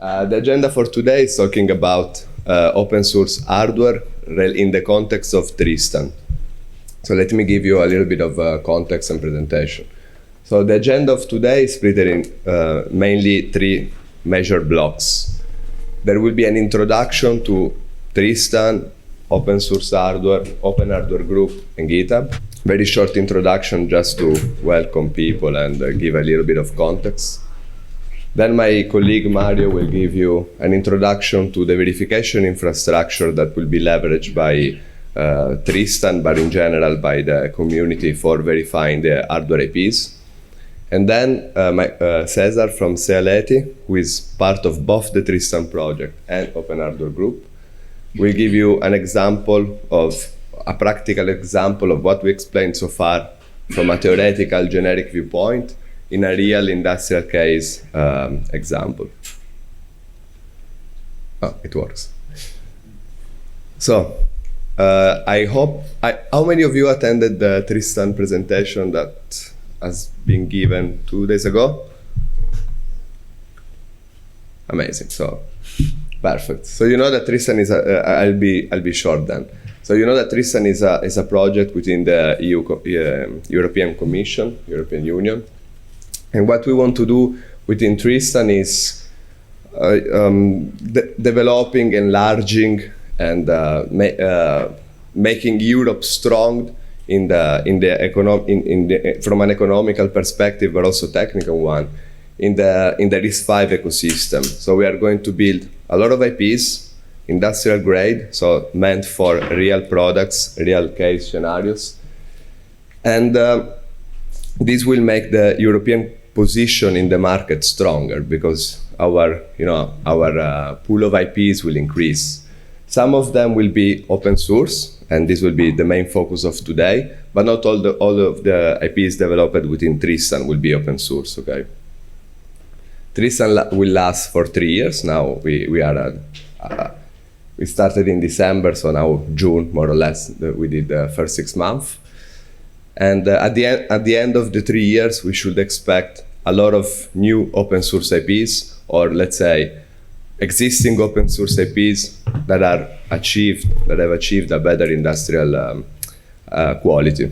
The agenda for today is talking about open source hardware in the context of Tristan. So let me give you a little bit of context and presentation. So the agenda of today is split in mainly three major blocks. There will be an introduction to Tristan, open source hardware, open hardware group, and GitHub. Very short introduction just to welcome people and give a little bit of context. Then my colleague Mario will give you an introduction to the verification infrastructure that will be leveraged by Tristan, but in general by the community for verifying the hardware IPs. And then César from Cealeti, who is part of both the Tristan project and Open Hardware Group, will give you an example of a practical example of what we explained so far from a theoretical generic viewpoint in a real industrial case example. Oh, it works. So, I hope, how many of you attended the Tristan presentation that has been given 2 days ago? Amazing, so perfect. So you know that Tristan is I'll be short then. So you know that Tristan is a project within the European Commission, European Union. And what we want to do within Tristan is developing, enlarging, and making Europe strong from an economical perspective, but also technical one, in the RISC-V ecosystem. So we are going to build a lot of IPs, industrial grade, so meant for real products, real case scenarios. And this will make the European position in the market stronger because our pool of IPs will increase. Some of them will be open source, and this will be the main focus of today, but not all of the IPs developed within Tristan will be open source, okay? Tristan will last for 3 years. Now we started in December, so now June, more or less, we did the first 6 months. And at the end of the 3 years, we should expect a lot of new open source IPs, or let's say existing open source IPs that have achieved a better industrial quality.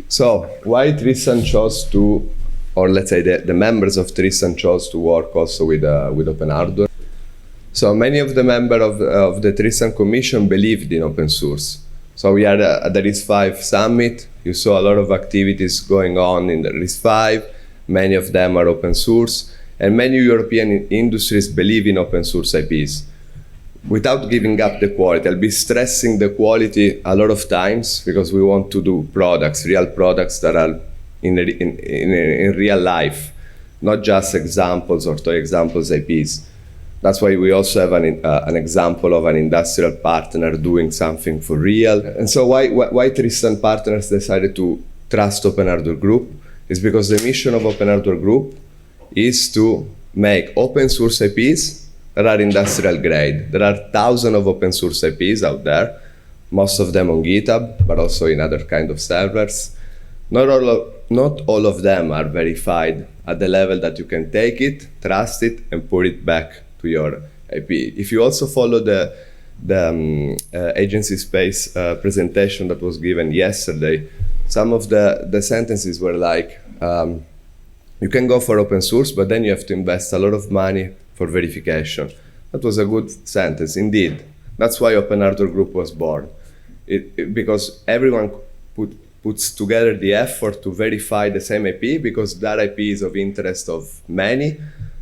So why Tristan chose to, or let's say the members of Tristan chose to work also with open hardware? So many of the members of the Tristan Commission believed in open source. So we had at the RISC-V summit. You saw a lot of activities going on in the RISC-V. Many of them are open source. And many European industries believe in open source IPs. Without giving up the quality, I'll be stressing the quality a lot of times because we want to do products, real products that are in real life, not just examples or toy examples IPs. That's why we also have an example of an industrial partner doing something for real. And so why Tristan partners decided to trust Open Hardware Group is because the mission of Open Hardware Group is to make open source IPs that are industrial grade. There are thousands of open source IPs out there, most of them on GitHub, but also in other kind of servers. Not all of them are verified at the level that you can take it, trust it, and put it back to your IP. If you also follow the agency space presentation that was given yesterday, some of the sentences were like, you can go for open source, but then you have to invest a lot of money for verification. That was a good sentence, indeed. That's why Open Hardware Group was born. Because everyone puts together the effort to verify the same IP, because that IP is of interest of many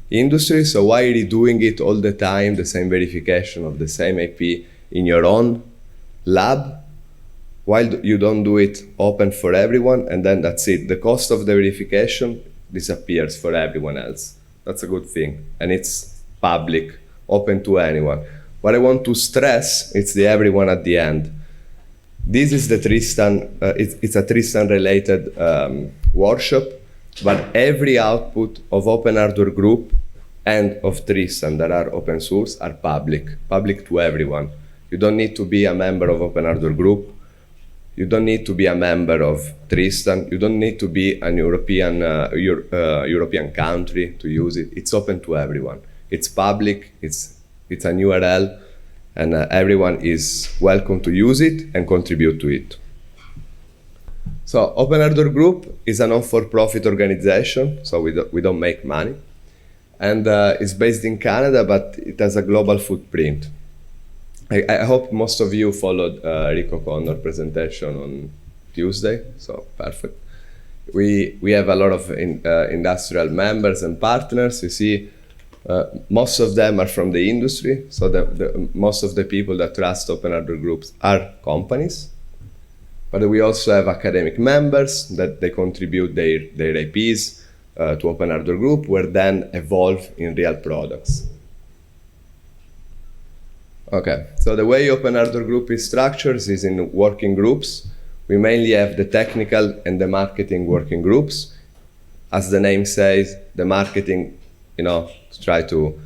industries. So why are you doing it all the time, the same verification of the same IP in your own lab, while you don't do it open for everyone, and then that's it. The cost of the verification disappears for everyone else. That's a good thing. And it's public, open to anyone. What I want to stress, it's the everyone at the end. This is the Tristan, it's a Tristan-related workshop, but every output of Open Hardware Group and of Tristan that are open source are public to everyone. You don't need to be a member of Open Hardware Group. You don't need to be a member of Tristan. You don't need to be an European country to use it. It's open to everyone. It's public, it's an URL, and everyone is welcome to use it and contribute to it. So OpenHW Group is a non-for-profit organization, so we don't make money. And it's based in Canada, but it has a global footprint. I hope most of you followed Rick O'Connor's presentation on Tuesday, so perfect. We have a lot of industrial members and partners. You see, most of them are from the industry, so most of the people that trust OpenHW groups are companies. But we also have academic members that they contribute their IPs to OpenHW group, where then evolve in real products. Okay, so the way OpenHW group is structured is in working groups. We mainly have the technical and the marketing working groups. As the name says, the marketing, try to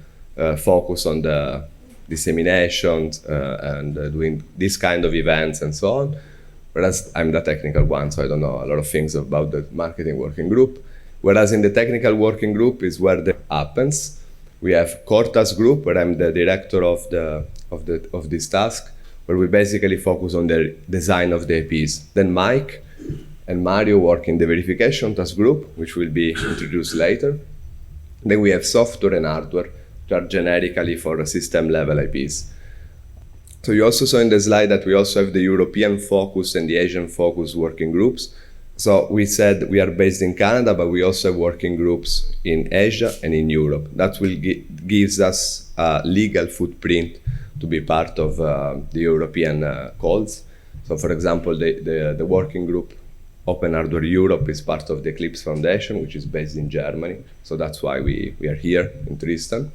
focus on the disseminations and doing this kind of events and so on. Whereas I'm the technical one, so I don't know a lot of things about the marketing working group. Whereas in the technical working group is where that happens. We have Corta's group, where I'm the director of this task, where we basically focus on the design of the IPs. Then Mike and Mario work in the verification task group, which will be introduced later. Then we have software and hardware, which are generically for system level IPs. So you also saw in the slide that we also have the European focus and the Asian focus working groups. So we said we are based in Canada, but we also have working groups in Asia and in Europe. That will gives us a legal footprint to be part of the European calls. So for example, the working group OpenHW Europe is part of the Eclipse Foundation, which is based in Germany. So that's why we are here in Tristan.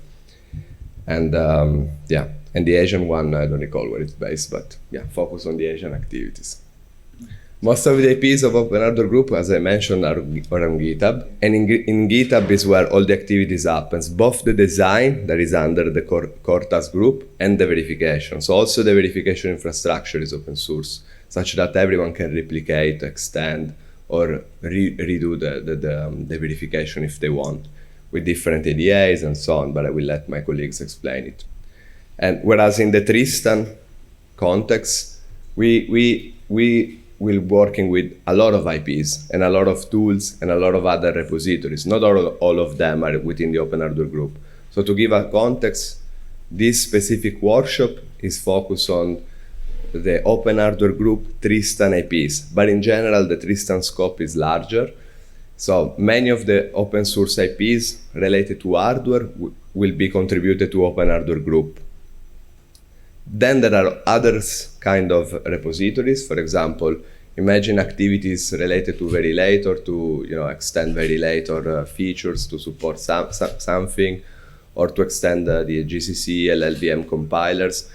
And and the Asian one, I don't recall where it's based, but focus on the Asian activities. Most of the IPs of OpenHW Group, as I mentioned, are on GitHub. And in GitHub is where all the activities happens, both the design that is under the core task group and the verification. So also the verification infrastructure is open source, such that everyone can replicate, extend, or redo the verification if they want, with different ADAs and so on, but I will let my colleagues explain it. And whereas in the Tristan context, we will working with a lot of IPs and a lot of tools and a lot of other repositories. Not all of them are within the OpenHW group. So to give a context, this specific workshop is focused on the OpenHW group Tristan IPs, but in general the Tristan scope is larger. So many of the open source IPs related to hardware will be contributed to OpenHW group. Then there are other kind of repositories. For example, imagine activities related to Verilator to extend Verilator features to support something, or to extend the GCC LLVM compilers.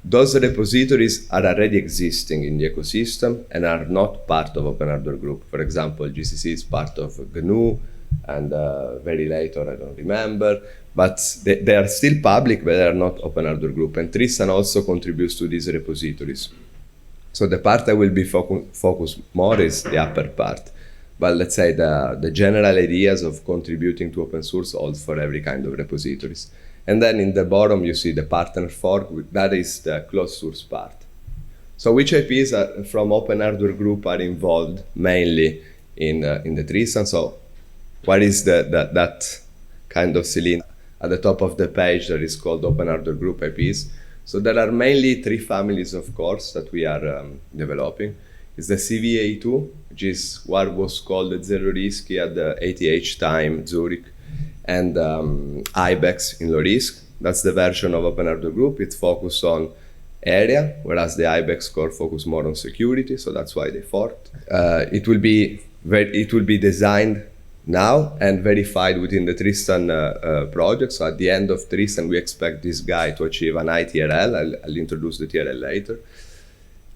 Those repositories are already existing in the ecosystem and are not part of OpenHW group. For example, GCC is part of GNU and Verilator, I don't remember. But they are still public, but they are not OpenHW group. And Tristan also contributes to these repositories. So the part I will be focused more is the upper part. But let's say the general ideas of contributing to open source holds for every kind of repositories. And then in the bottom, you see the partner fork. That is the closed source part. So which IPs from OpenHW group are involved mainly in the Tristan? So what is that kind of cylinder? At the top of the page that is called OpenHW Group IPs. So there are mainly three families of cores that we are developing. It's the CVA2, which is what was called the Zero Risky at the ATH time, Zurich, and IBEX in low risk. That's the version of OpenHW Group. It's focused on area, whereas the IBEX core focus more on security, so that's why they forked. It will be designed now and verified within the Tristan project. So at the end of Tristan, we expect this guy to achieve an ITRL. I'll introduce the TRL later.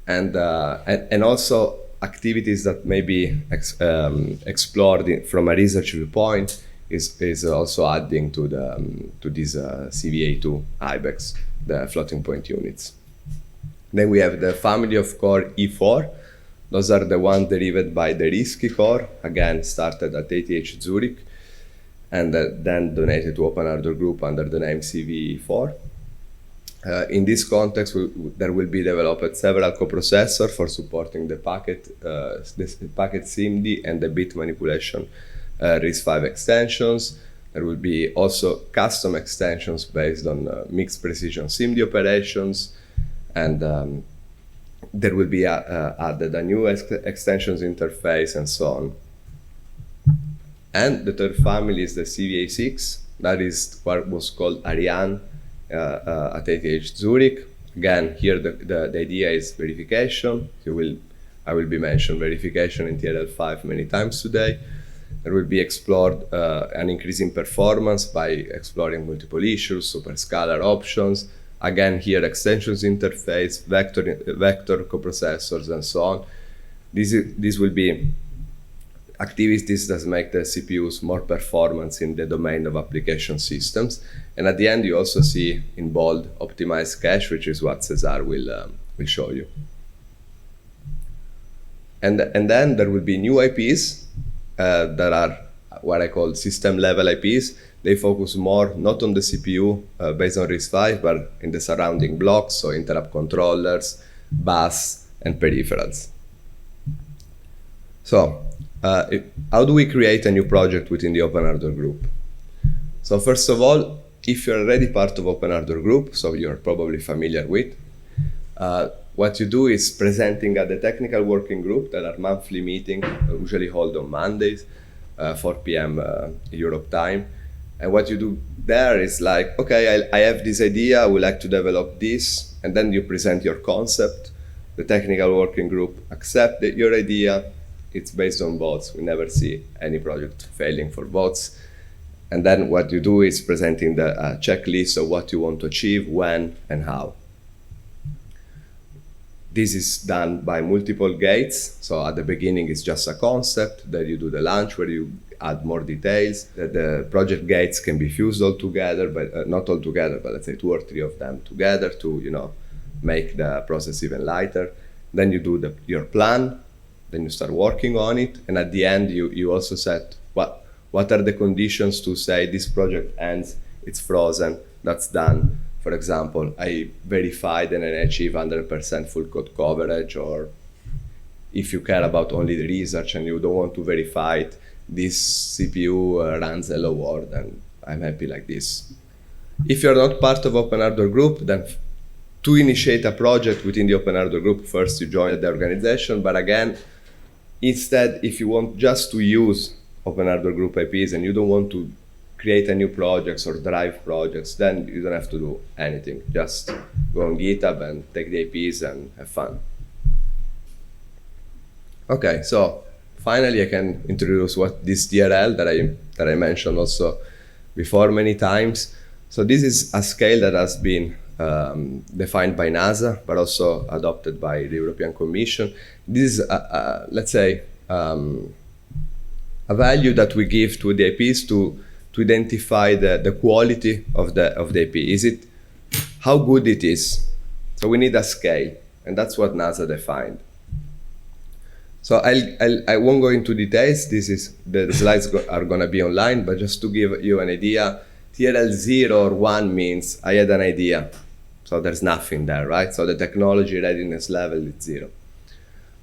And also activities that may be explored from a research viewpoint is also adding to this CVA2 IBEX, the floating point units. Then we have the family of core E4. Those are the ones derived by the risky core, again started at ATH Zurich. and then donated to OpenHW Group under the name CV4. In this context, there will be developed several coprocessors for supporting the packet SIMD and the bit manipulation RISC-V extensions. There will be also custom extensions based on mixed precision SIMD operations, and there will be added a new extensions interface and so on. And the third family is the CVA6. That is what was called Ariane at ETH Zurich. Again, here the idea is verification. I will be mentioned verification in TRL5 many times today. There will be explored an increase in performance by exploring multiple issues, superscalar options. Again, here extensions interface, vector coprocessors, and so on. This will be activities that make the CPUs more performance in the domain of application systems. And at the end, you also see in bold optimized cache, which is what César will show you. And then there will be new IPs that are what I call system level IPs. They focus more not on the CPU based on RISC-V, but in the surrounding blocks, so interrupt controllers, bus, and peripherals. So, how do we create a new project within the OpenHW Group? So first of all, if you're already part of OpenHW Group, so you're probably familiar with, what you do is presenting at the technical working group that are monthly meetings, usually held on Mondays, 4 p.m. Europe time. And what you do there is like, okay, I have this idea, I would like to develop this, and then you present your concept. The technical working group accepts your idea. It's based on votes. We never see any project failing for votes. And then what you do is presenting the checklist of what you want to achieve, when, and how. This is done by multiple gates. So at the beginning, it's just a concept. Then you do the launch where you add more details. The project gates can be fused all together, but not all together, but let's say 2 or 3 of them together to make the process even lighter. Then you do your plan. Then you start working on it, and at the end you also set what are the conditions to say this project ends, it's frozen, that's done. For example, I verified and I achieve 100% full code coverage, or if you care about only the research and you don't want to verify it, this CPU runs hello world, and I'm happy like this. If you're not part of OpenHW Group, then to initiate a project within the OpenHW Group, first you join the organization, but again, instead, if you want just to use OpenHW Group IPs and you don't want to create a new projects or drive projects, then you don't have to do anything. Just go on GitHub and take the IPs and have fun. Okay, so finally I can introduce what this TRL that I mentioned also before many times. So this is a scale that has been defined by NASA, but also adopted by the European Commission. This is, let's say, a value that we give to the IPs to identify the quality of the IP. Is it how good it is? So we need a scale, and that's what NASA defined. So I won't go into details. The slides are going to be online, but just to give you an idea, TRL 0 or 1 means I had an idea. So there's nothing there, right? So the technology readiness level is 0.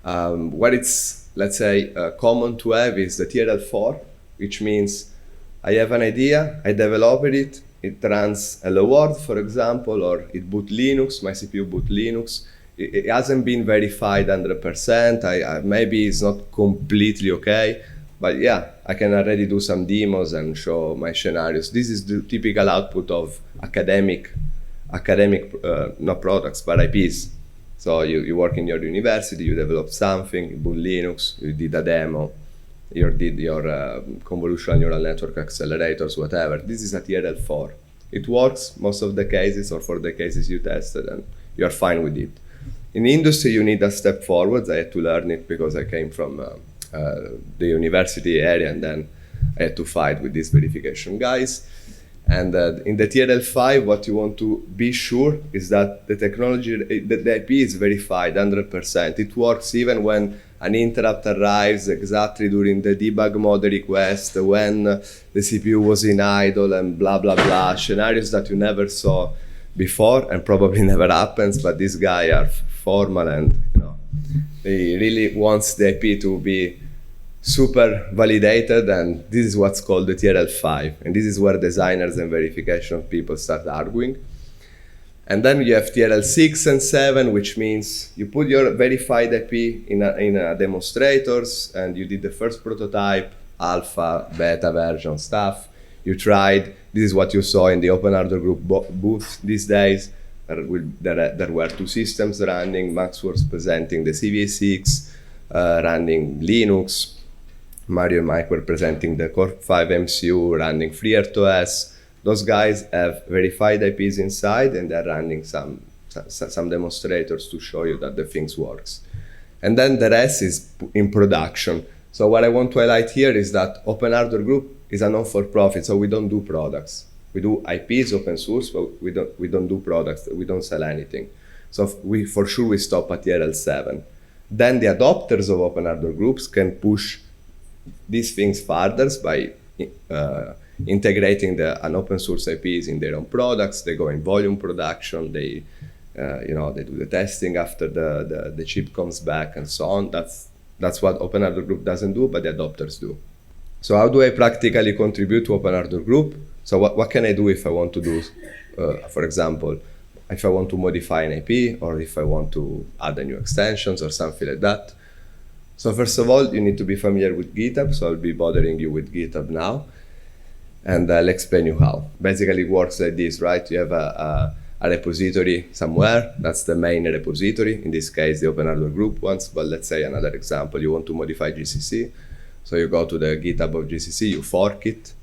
What it's, let's say, common to have is the TRL 4, which means I have an idea, I developed it, it runs Hello World, for example, or it boot Linux, my CPU boot Linux. It hasn't been verified 100%. Maybe it's not completely okay, but yeah, I can already do some demos and show my scenarios. This is the typical output of academic, not products, but IPs. So you work in your university, you develop something, you boot Linux, you did a demo, you did your convolutional neural network accelerators, whatever. This is a TRL 4. It works most of the cases, or for the cases you tested, and you're fine with it. In industry, you need a step forward. I had to learn it because I came from the university area, and then I had to fight with these verification guys. And in the TRL 5, what you want to be sure is that the technology, the IP is verified 100%. It works even when an interrupt arrives exactly during the debug mode request when the CPU was in idle and blah, blah, blah, scenarios that you never saw before and probably never happens, but these guys are formal and, they really wants the IP to be super validated, and this is what's called the TRL5, and this is where designers and verification people start arguing. And then you have TRL6 and 7, which means you put your verified IP in a demonstrators, and you did the first prototype, alpha, beta version stuff. You tried, this is what you saw in the OpenHW group booth these days. There were two systems running. Max was presenting the CVA6, running Linux. Mario and Mike were presenting the Core 5 MCU, running FreeRTOS. Those guys have verified IPs inside, and they're running some demonstrators to show you that the things works. And then the rest is in production. So what I want to highlight here is that OpenHW Group is a non-for-profit, so we don't do products. We do IPs, open source, but we don't do products. We don't sell anything. So we stop at TRL7. Then the adopters of OpenHW groups can push these things further by integrating an open source IPs in their own products. They go in volume production. They do the testing after the chip comes back and so on. That's what OpenHW Group doesn't do, but the adopters do. So how do I practically contribute to OpenHW Group? So what can I do if I want to do, for example, if I want to modify an IP, or if I want to add a new extensions or something like that? So first of all, you need to be familiar with GitHub. So I'll be bothering you with GitHub now, and I'll explain you how. Basically, it works like this, right? You have a repository somewhere. That's the main repository. In this case, the OpenHW Group ones. But let's say another example, you want to modify GCC. So you go to the GitHub of GCC, you fork it,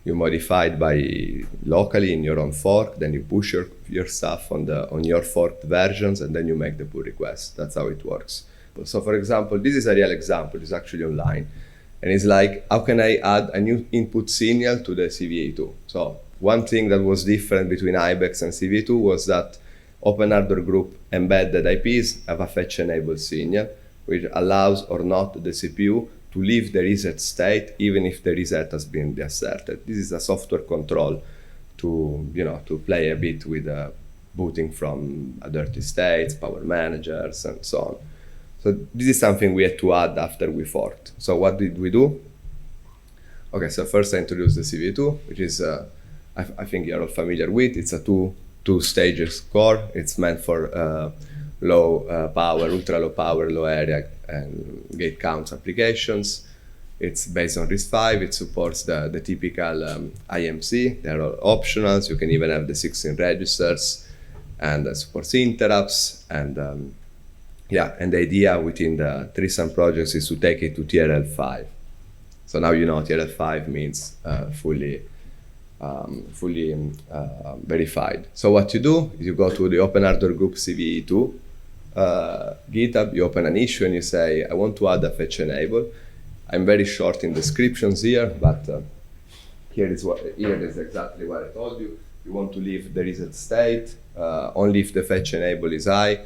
you modify it by locally in your own fork, then you push your stuff on your forked versions, and then you make the pull request. That's how it works. So for example, this is a real example. It's actually online. And it's like, how can I add a new input signal to the CVA2? So one thing that was different between IBEX and CVA2 was that OpenHW Group embedded IPs have a fetch-enabled signal, which allows or not the CPU to leave the reset state even if the reset has been deasserted. This is a software control to play a bit with booting from a dirty states, power managers, and so on. So this is something we had to add after we forked. So what did we do? Okay, so first I introduced the CVA2, which is, I think you're all familiar with. It's a two stages core. It's meant for low power, ultra low power, low area, and gate counts applications. It's based on RISC-V. It supports the typical IMC. They're all optionals. You can even have the 16 registers, and supports interrupts. And and the idea within the TRISTAN projects is to take it to TRL5. So now you know TRL5 means fully verified. So what you do is you go to the OpenHW Group CVE2 GitHub, you open an issue and you say, I want to add a fetch enable. I'm very short in descriptions here, but here is exactly what I told you. You want to leave the reset state, only if the fetch enable is high.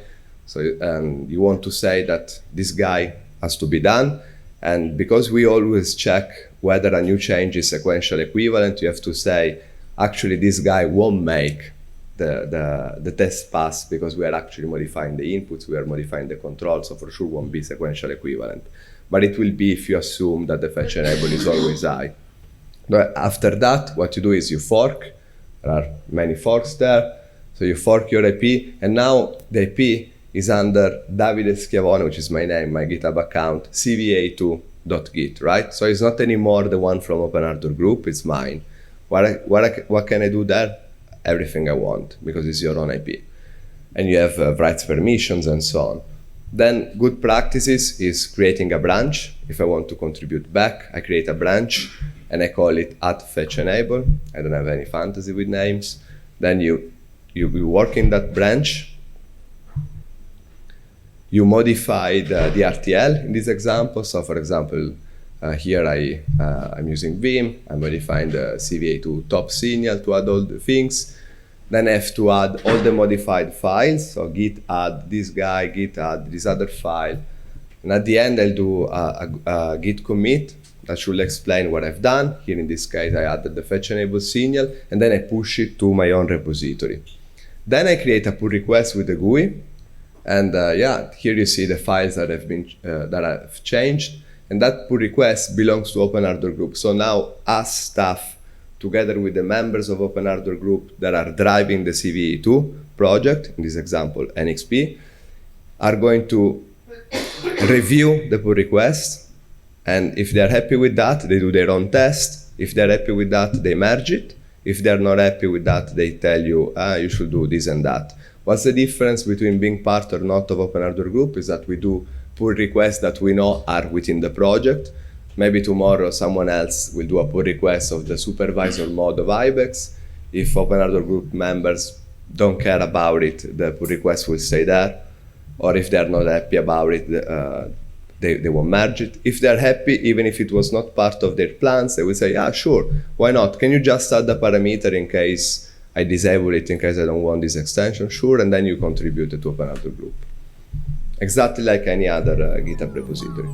So you want to say that this guy has to be done. And because we always check whether a new change is sequential equivalent, you have to say, actually, this guy won't make the test pass because we are actually modifying the inputs, we are modifying the control, so for sure won't be sequential equivalent. But it will be if you assume that the fetch enable is always high. But after that, what you do is you fork. There are many forks there. So you fork your IP, and now the IP is under Davide Schiavone, which is my name, my GitHub account, cva2.git, right? So it's not anymore the one from OpenHW Group, it's mine. What can I do there? Everything I want, because it's your own IP. And you have rights permissions and so on. Then good practices is creating a branch. If I want to contribute back, I create a branch and I call it @fetchEnable. I don't have any fantasy with names. Then you work in that branch. You modify the RTL in this example. So for example, here I'm using Vim. I'm modifying the CVA2 top signal to add all the things. Then I have to add all the modified files. So git add this guy, git add this other file. And at the end, I'll do a Git commit that should explain what I've done. Here in this case, I added the fetch enable signal, and then I push it to my own repository. Then I create a pull request with the GUI, and here you see the files that I've changed, and that pull request belongs to OpenHW group. So now us staff, together with the members of OpenHW group that are driving the CVE2 project, in this example NXP, are going to review the pull request, and if they're happy with that, they do their own test. If they're happy with that, they merge it. If they're not happy with that, they tell you, you should do this and that. What's the difference between being part or not of OpenHW group is that we do pull requests that we know are within the project. Maybe tomorrow someone else will do a pull request of the supervisor mode of IBEX. If OpenHW group members don't care about it, the pull request will stay there. Or if they're not happy about it, they won't merge it. If they're happy, even if it was not part of their plans, they will say, yeah, sure, why not? Can you just add the parameter in case I disable it, in case I don't want this extension? Sure, and then you contribute it to OpenHW group. Exactly like any other GitHub repository.